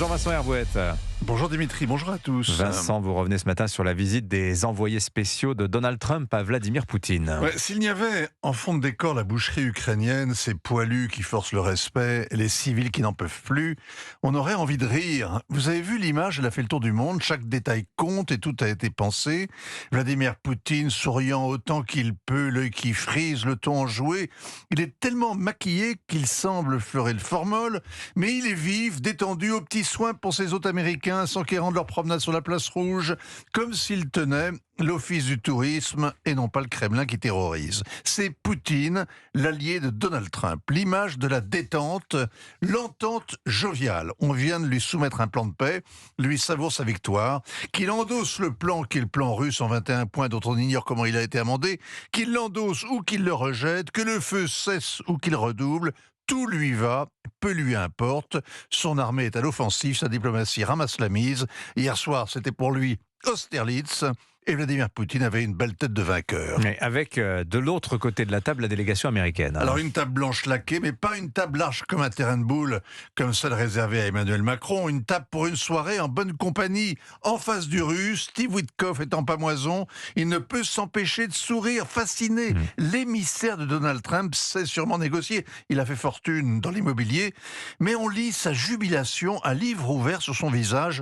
Bonjour Vincent Hervouette. Bonjour Dimitri, bonjour à tous. Vincent, vous revenez ce matin sur la visite des envoyés spéciaux de Donald Trump à Vladimir Poutine. Ouais, s'il n'y avait en fond de décor la boucherie ukrainienne, ces poilus qui forcent le respect, les civils qui n'en peuvent plus, on aurait envie de rire. Vous avez vu l'image, elle a fait le tour du monde, chaque détail compte et tout a été pensé. Vladimir Poutine souriant autant qu'il peut, l'œil qui frise, le ton enjoué. Il est tellement maquillé qu'il semble fleurer le formol, mais il est vif, détendu, aux petits soins pour ses hôtes américains, sans qu'ils rendent leur promenade sur la place rouge, comme s'il tenait l'office du tourisme et non pas le Kremlin qui terrorise. C'est Poutine, l'allié de Donald Trump, l'image de la détente, l'entente joviale. On vient de lui soumettre un plan de paix, lui savoure sa victoire, qu'il endosse le plan qui est le plan russe en 21 points dont on ignore comment il a été amendé, qu'il l'endosse ou qu'il le rejette, que le feu cesse ou qu'il redouble. Tout lui va, peu lui importe. Son armée est à l'offensive, sa diplomatie ramasse la mise. Hier soir, c'était pour lui Austerlitz. Et Vladimir Poutine avait une belle tête de vainqueur. Mais avec de l'autre côté de la table la délégation américaine. Alors une table blanche laquée, mais pas une table large comme un terrain de boule, comme celle réservée à Emmanuel Macron. Une table pour une soirée en bonne compagnie. En face du Russe, Steve Witkoff est en pamoison. Il ne peut s'empêcher de sourire, fasciné. L'émissaire de Donald Trump sait sûrement négocier. Il a fait fortune dans l'immobilier. Mais on lit sa jubilation à livre ouvert sur son visage.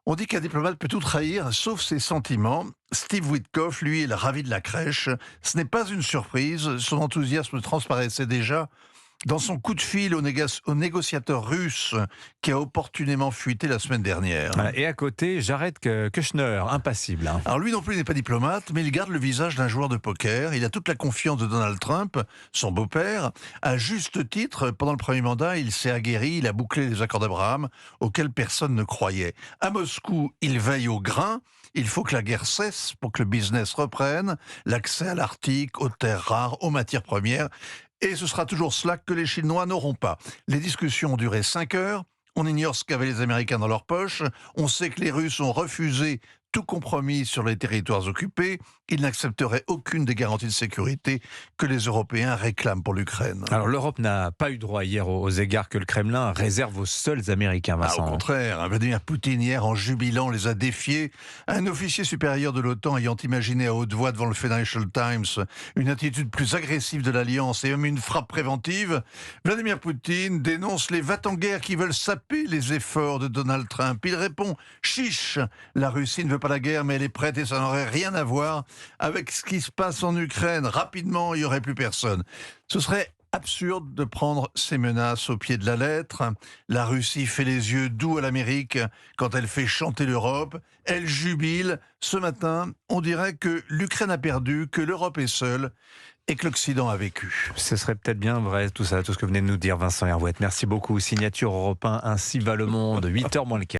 On dit qu'un diplomate peut tout trahir, sauf ses sentiments. Steve Witkoff, lui, est le ravi de la crèche. Ce n'est pas une surprise. Son enthousiasme transparaissait déjà dans son coup de fil au négociateur russe qui a opportunément fuité la semaine dernière. Voilà. Et à côté, Jared Kushner, impassible. Alors lui non plus n'est pas diplomate, mais il garde le visage d'un joueur de poker. Il a toute la confiance de Donald Trump, son beau-père. À juste titre, pendant le premier mandat, il s'est aguerri, il a bouclé les accords d'Abraham, auxquels personne ne croyait. À Moscou, il veille au grain. Il faut que la guerre cesse pour que le business reprenne, l'accès à l'Arctique, aux terres rares, aux matières premières. Et ce sera toujours cela que les Chinois n'auront pas. Les discussions ont duré 5 heures. On ignore ce qu'avaient les Américains dans leur poche. On sait que les Russes ont refusé tout compromis sur les territoires occupés. Ils n'accepteraient aucune des garanties de sécurité que les Européens réclament pour l'Ukraine. Alors l'Europe n'a pas eu droit hier aux égards que le Kremlin réserve aux seuls Américains, Vincent. Au contraire, Vladimir Poutine hier, en jubilant, les a défiés. Un officier supérieur de l'OTAN ayant imaginé à haute voix devant le Financial Times une attitude plus agressive de l'Alliance et même une frappe préventive, Vladimir Poutine dénonce les va-t-en-guerre qui veulent saper les efforts de Donald Trump. Il répond « Chiche, la Russie ne veut pas la guerre, mais elle est prête et ça n'aurait rien à voir avec ce qui se passe en Ukraine. Rapidement, il n'y aurait plus personne. » Ce serait absurde de prendre ces menaces au pied de la lettre. La Russie fait les yeux doux à l'Amérique quand elle fait chanter l'Europe. Elle jubile. Ce matin, on dirait que l'Ukraine a perdu, que l'Europe est seule et que l'Occident a vécu. Ce serait peut-être bien vrai, tout ça, tout ce que venez de nous dire Vincent Hervouette. Merci beaucoup. Signature Europe 1, ainsi va le monde. 8h moins le quart.